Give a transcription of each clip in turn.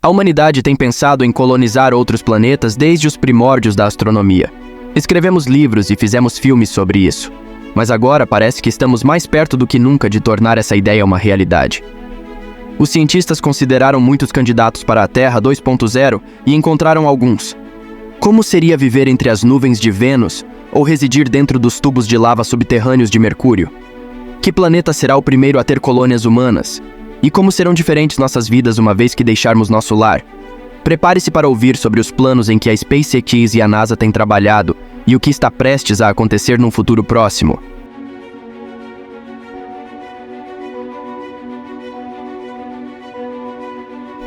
A humanidade tem pensado em colonizar outros planetas desde os primórdios da astronomia. Escrevemos livros e fizemos filmes sobre isso. Mas agora parece que estamos mais perto do que nunca de tornar essa ideia uma realidade. Os cientistas consideraram muitos candidatos para a Terra 2.0 e encontraram alguns. Como seria viver entre as nuvens de Vênus ou residir dentro dos tubos de lava subterrâneos de Mercúrio? Que planeta será o primeiro a ter colônias humanas? E como serão diferentes nossas vidas uma vez que deixarmos nosso lar? Prepare-se para ouvir sobre os planos em que a SpaceX e a NASA têm trabalhado e o que está prestes a acontecer num futuro próximo.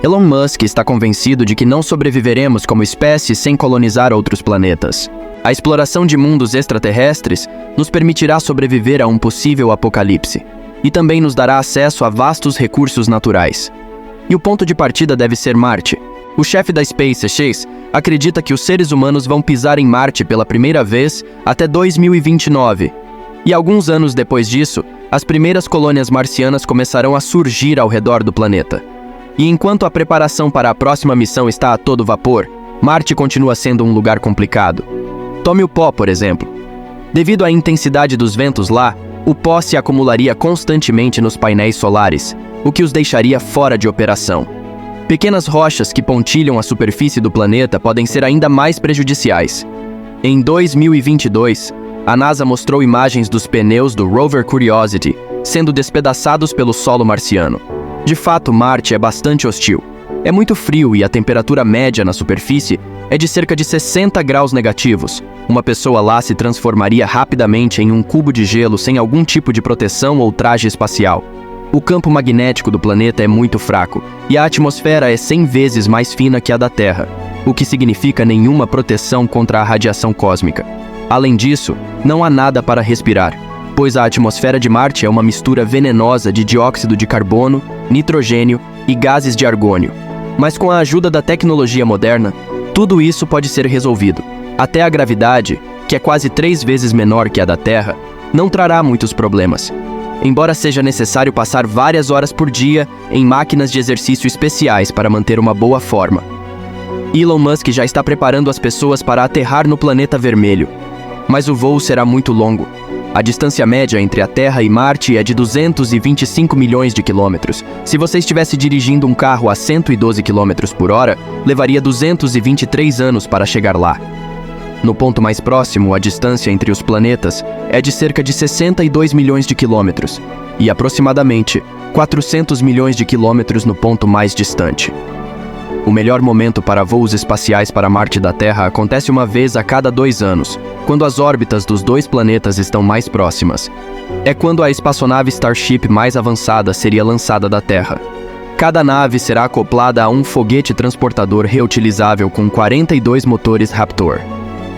Elon Musk está convencido de que não sobreviveremos como espécie sem colonizar outros planetas. A exploração de mundos extraterrestres nos permitirá sobreviver a um possível apocalipse e também nos dará acesso a vastos recursos naturais. E o ponto de partida deve ser Marte. O chefe da SpaceX acredita que os seres humanos vão pisar em Marte pela primeira vez até 2029. E alguns anos depois disso, as primeiras colônias marcianas começarão a surgir ao redor do planeta. E enquanto a preparação para a próxima missão está a todo vapor, Marte continua sendo um lugar complicado. Tome o pó, por exemplo. Devido à intensidade dos ventos lá, o pó se acumularia constantemente nos painéis solares, o que os deixaria fora de operação. Pequenas rochas que pontilham a superfície do planeta podem ser ainda mais prejudiciais. Em 2022, a NASA mostrou imagens dos pneus do rover Curiosity sendo despedaçados pelo solo marciano. De fato, Marte é bastante hostil. É muito frio e a temperatura média na superfície é de cerca de 60 graus negativos. Uma pessoa lá se transformaria rapidamente em um cubo de gelo sem algum tipo de proteção ou traje espacial. O campo magnético do planeta é muito fraco e a atmosfera é 100 vezes mais fina que a da Terra, o que significa nenhuma proteção contra a radiação cósmica. Além disso, não há nada para respirar, pois a atmosfera de Marte é uma mistura venenosa de dióxido de carbono, nitrogênio e gases de argônio. Mas com a ajuda da tecnologia moderna, tudo isso pode ser resolvido. Até a gravidade, que é quase 3 vezes menor que a da Terra, não trará muitos problemas. Embora seja necessário passar várias horas por dia em máquinas de exercício especiais para manter uma boa forma. Elon Musk já está preparando as pessoas para aterrar no planeta vermelho. Mas o voo será muito longo. A distância média entre a Terra e Marte é de 225 milhões de quilômetros. Se você estivesse dirigindo um carro a 112 km por hora, levaria 223 anos para chegar lá. No ponto mais próximo, a distância entre os planetas é de cerca de 62 milhões de quilômetros e aproximadamente 400 milhões de quilômetros no ponto mais distante. O melhor momento para voos espaciais para Marte da Terra acontece uma vez a cada 2 anos, quando as órbitas dos 2 planetas estão mais próximas. É quando a espaçonave Starship mais avançada seria lançada da Terra. Cada nave será acoplada a um foguete transportador reutilizável com 42 motores Raptor.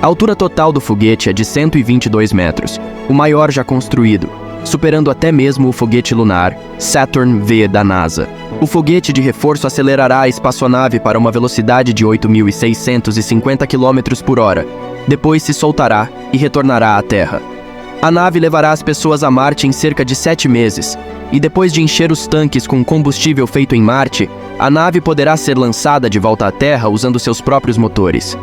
A altura total do foguete é de 122 metros, o maior já construído, superando até mesmo o foguete lunar Saturn V da NASA. O foguete de reforço acelerará a espaçonave para uma velocidade de 8.650 km por hora. Depois se soltará e retornará à Terra. A nave levará as pessoas a Marte em cerca de 7 meses, e depois de encher os tanques com combustível feito em Marte, a nave poderá ser lançada de volta à Terra usando seus próprios motores.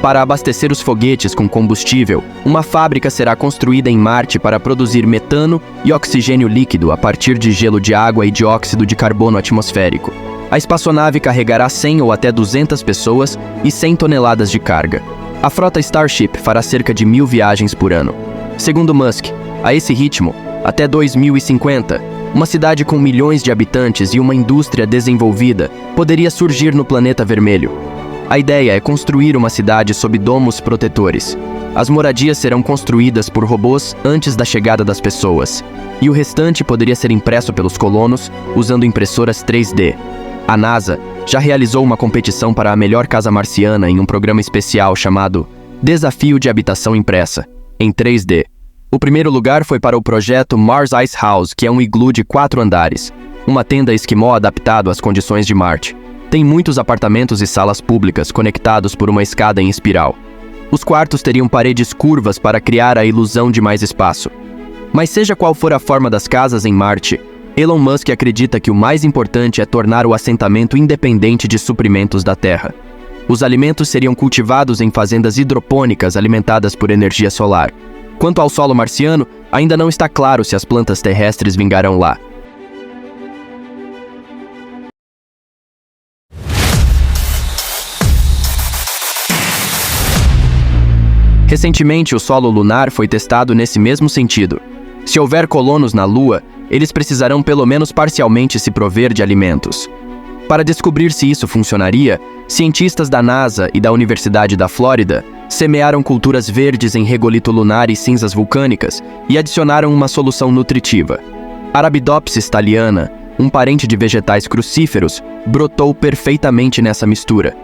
Para abastecer os foguetes com combustível, uma fábrica será construída em Marte para produzir metano e oxigênio líquido a partir de gelo de água e dióxido de carbono atmosférico. A espaçonave carregará 100 ou até 200 pessoas e 100 toneladas de carga. A frota Starship fará cerca de 1.000 viagens por ano. Segundo Musk, a esse ritmo, até 2050, uma cidade com milhões de habitantes e uma indústria desenvolvida poderia surgir no planeta vermelho. A ideia é construir uma cidade sob domos protetores. As moradias serão construídas por robôs antes da chegada das pessoas, e o restante poderia ser impresso pelos colonos usando impressoras 3D. A NASA já realizou uma competição para a melhor casa marciana em um programa especial chamado Desafio de Habitação Impressa, em 3D. O primeiro lugar foi para o projeto Mars Ice House, que é um iglu de 4 andares, uma tenda esquimó adaptado às condições de Marte. Tem muitos apartamentos e salas públicas conectados por uma escada em espiral. Os quartos teriam paredes curvas para criar a ilusão de mais espaço. Mas seja qual for a forma das casas em Marte, Elon Musk acredita que o mais importante é tornar o assentamento independente de suprimentos da Terra. Os alimentos seriam cultivados em fazendas hidropônicas alimentadas por energia solar. Quanto ao solo marciano, ainda não está claro se as plantas terrestres vingarão lá. Recentemente, o solo lunar foi testado nesse mesmo sentido. Se houver colonos na Lua, eles precisarão pelo menos parcialmente se prover de alimentos. Para descobrir se isso funcionaria, cientistas da NASA e da Universidade da Flórida semearam culturas verdes em regolito lunar e cinzas vulcânicas e adicionaram uma solução nutritiva. Arabidopsis thaliana, um parente de vegetais crucíferos, brotou perfeitamente nessa mistura.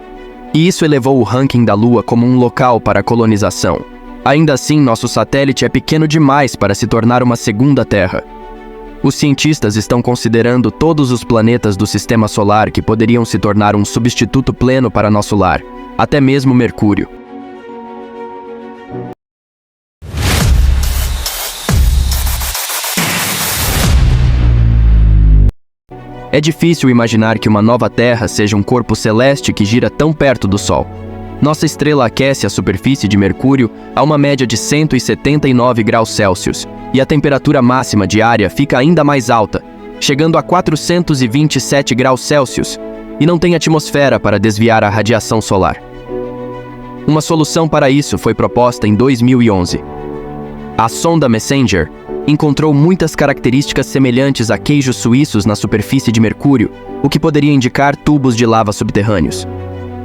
E isso elevou o ranking da Lua como um local para a colonização. Ainda assim, nosso satélite é pequeno demais para se tornar uma segunda Terra. Os cientistas estão considerando todos os planetas do Sistema Solar que poderiam se tornar um substituto pleno para nosso lar, até mesmo Mercúrio. É difícil imaginar que uma nova Terra seja um corpo celeste que gira tão perto do Sol. Nossa estrela aquece a superfície de Mercúrio a uma média de 179 graus Celsius, e a temperatura máxima diária fica ainda mais alta, chegando a 427 graus Celsius, e não tem atmosfera para desviar a radiação solar. Uma solução para isso foi proposta em 2011. A sonda Messenger encontrou muitas características semelhantes a queijos suíços na superfície de Mercúrio, o que poderia indicar tubos de lava subterrâneos.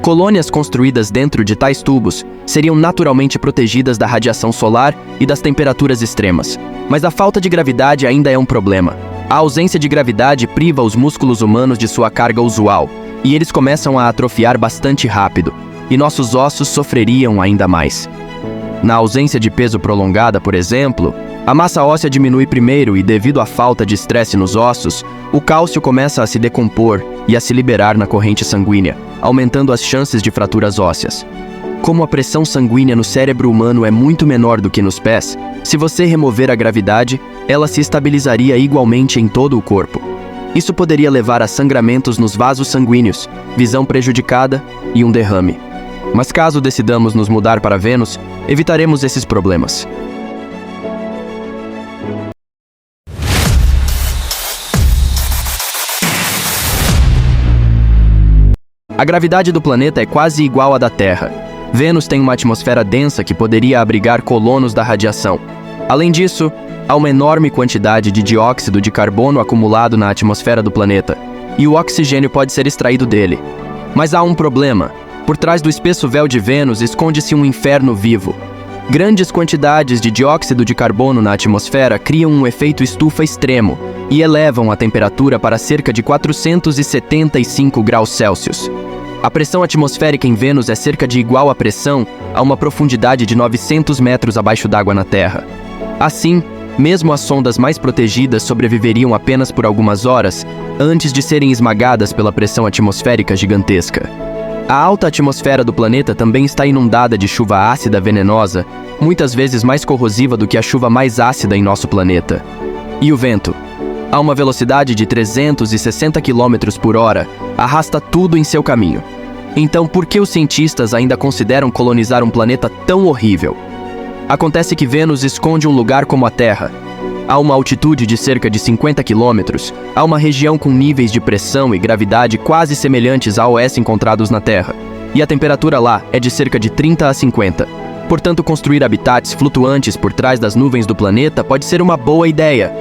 Colônias construídas dentro de tais tubos seriam naturalmente protegidas da radiação solar e das temperaturas extremas. Mas a falta de gravidade ainda é um problema. A ausência de gravidade priva os músculos humanos de sua carga usual, e eles começam a atrofiar bastante rápido, e nossos ossos sofreriam ainda mais. Na ausência de peso prolongada, por exemplo, a massa óssea diminui primeiro e, devido à falta de estresse nos ossos, o cálcio começa a se decompor e a se liberar na corrente sanguínea, aumentando as chances de fraturas ósseas. Como a pressão sanguínea no cérebro humano é muito menor do que nos pés, se você remover a gravidade, ela se estabilizaria igualmente em todo o corpo. Isso poderia levar a sangramentos nos vasos sanguíneos, visão prejudicada e um derrame. Mas caso decidamos nos mudar para Vênus, evitaremos esses problemas. A gravidade do planeta é quase igual à da Terra. Vênus tem uma atmosfera densa que poderia abrigar colonos da radiação. Além disso, há uma enorme quantidade de dióxido de carbono acumulado na atmosfera do planeta, e o oxigênio pode ser extraído dele. Mas há um problema. Por trás do espesso véu de Vênus esconde-se um inferno vivo. Grandes quantidades de dióxido de carbono na atmosfera criam um efeito estufa extremo e elevam a temperatura para cerca de 475 graus Celsius. A pressão atmosférica em Vênus é cerca de igual à pressão a uma profundidade de 900 metros abaixo d'água na Terra. Assim, mesmo as sondas mais protegidas sobreviveriam apenas por algumas horas antes de serem esmagadas pela pressão atmosférica gigantesca. A alta atmosfera do planeta também está inundada de chuva ácida venenosa, muitas vezes mais corrosiva do que a chuva mais ácida em nosso planeta. E o vento? A uma velocidade de 360 km por hora, arrasta tudo em seu caminho. Então, por que os cientistas ainda consideram colonizar um planeta tão horrível? Acontece que Vênus esconde um lugar como a Terra. A uma altitude de cerca de 50 quilômetros, há uma região com níveis de pressão e gravidade quase semelhantes ao encontrados na Terra, e a temperatura lá é de cerca de 30 a 50. Portanto, construir habitats flutuantes por trás das nuvens do planeta pode ser uma boa ideia.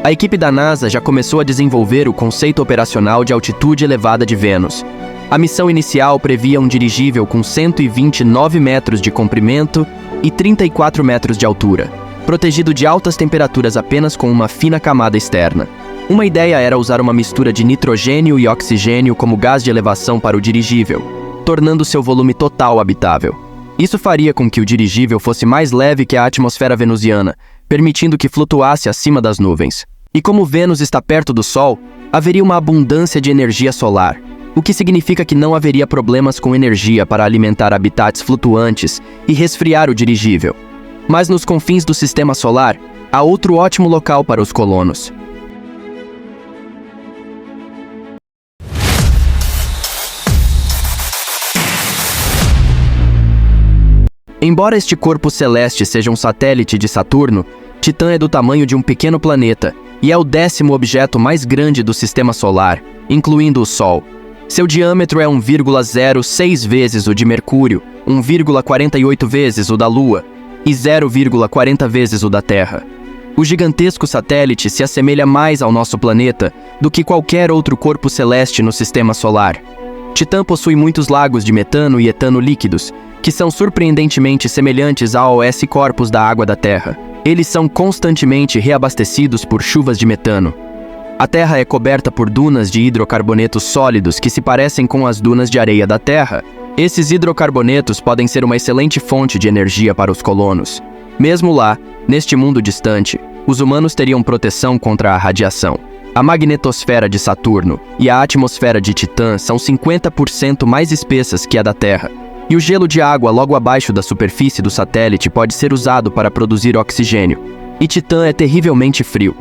A equipe da NASA já começou a desenvolver o conceito operacional de altitude elevada de Vênus. A missão inicial previa um dirigível com 129 metros de comprimento e 34 metros de altura, protegido de altas temperaturas apenas com uma fina camada externa. Uma ideia era usar uma mistura de nitrogênio e oxigênio como gás de elevação para o dirigível, tornando seu volume total habitável. Isso faria com que o dirigível fosse mais leve que a atmosfera venusiana, permitindo que flutuasse acima das nuvens. E como Vênus está perto do Sol, haveria uma abundância de energia solar, o que significa que não haveria problemas com energia para alimentar habitats flutuantes e resfriar o dirigível. Mas nos confins do Sistema Solar, há outro ótimo local para os colonos. Embora este corpo celeste seja um satélite de Saturno, Titã é do tamanho de um pequeno planeta e é o 10º objeto mais grande do Sistema Solar, incluindo o Sol. Seu diâmetro é 1,06 vezes o de Mercúrio, 1,48 vezes o da Lua e 0,40 vezes o da Terra. O gigantesco satélite se assemelha mais ao nosso planeta do que qualquer outro corpo celeste no Sistema Solar. Titã possui muitos lagos de metano e etano líquidos, que são surpreendentemente semelhantes ao S-corpos da água da Terra. Eles são constantemente reabastecidos por chuvas de metano. A Terra é coberta por dunas de hidrocarbonetos sólidos que se parecem com as dunas de areia da Terra. Esses hidrocarbonetos podem ser uma excelente fonte de energia para os colonos. Mesmo lá, neste mundo distante, os humanos teriam proteção contra a radiação. A magnetosfera de Saturno e a atmosfera de Titã são 50% mais espessas que a da Terra, e o gelo de água logo abaixo da superfície do satélite pode ser usado para produzir oxigênio. E Titã é terrivelmente frio.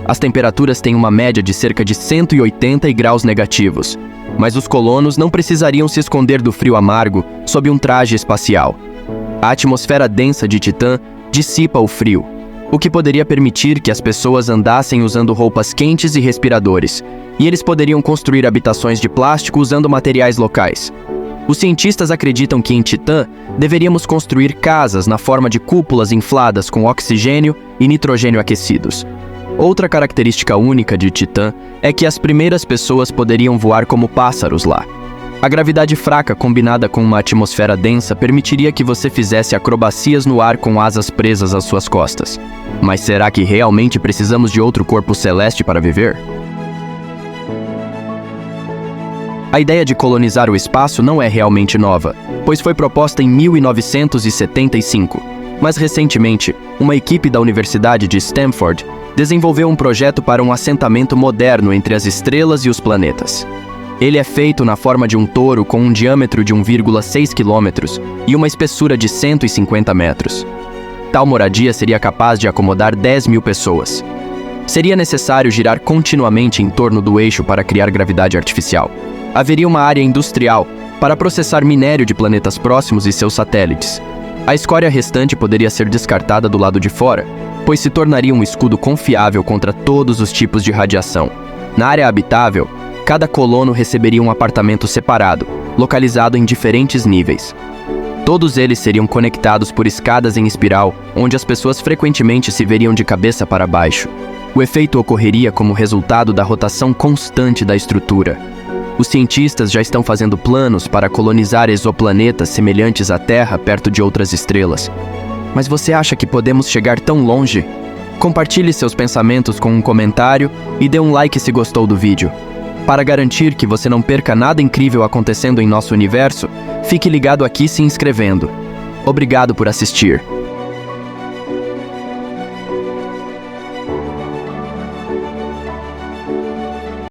As temperaturas têm uma média de cerca de 180 graus negativos, mas os colonos não precisariam se esconder do frio amargo sob um traje espacial. A atmosfera densa de Titã dissipa o frio, o que poderia permitir que as pessoas andassem usando roupas quentes e respiradores, e eles poderiam construir habitações de plástico usando materiais locais. Os cientistas acreditam que em Titã deveríamos construir casas na forma de cúpulas infladas com oxigênio e nitrogênio aquecidos. Outra característica única de Titã é que as primeiras pessoas poderiam voar como pássaros lá. A gravidade fraca combinada com uma atmosfera densa permitiria que você fizesse acrobacias no ar com asas presas às suas costas. Mas será que realmente precisamos de outro corpo celeste para viver? A ideia de colonizar o espaço não é realmente nova, pois foi proposta em 1975. Mas recentemente, uma equipe da Universidade de Stanford desenvolveu um projeto para um assentamento moderno entre as estrelas e os planetas. Ele é feito na forma de um touro com um diâmetro de 1,6 km e uma espessura de 150 metros. Tal moradia seria capaz de acomodar 10.000 pessoas. Seria necessário girar continuamente em torno do eixo para criar gravidade artificial. Haveria uma área industrial para processar minério de planetas próximos e seus satélites. A escória restante poderia ser descartada do lado de fora, pois se tornaria um escudo confiável contra todos os tipos de radiação. Na área habitável, cada colono receberia um apartamento separado, localizado em diferentes níveis. Todos eles seriam conectados por escadas em espiral, onde as pessoas frequentemente se veriam de cabeça para baixo. O efeito ocorreria como resultado da rotação constante da estrutura. Os cientistas já estão fazendo planos para colonizar exoplanetas semelhantes à Terra perto de outras estrelas. Mas você acha que podemos chegar tão longe? Compartilhe seus pensamentos com um comentário e dê um like se gostou do vídeo. Para garantir que você não perca nada incrível acontecendo em nosso universo, fique ligado aqui se inscrevendo. Obrigado por assistir.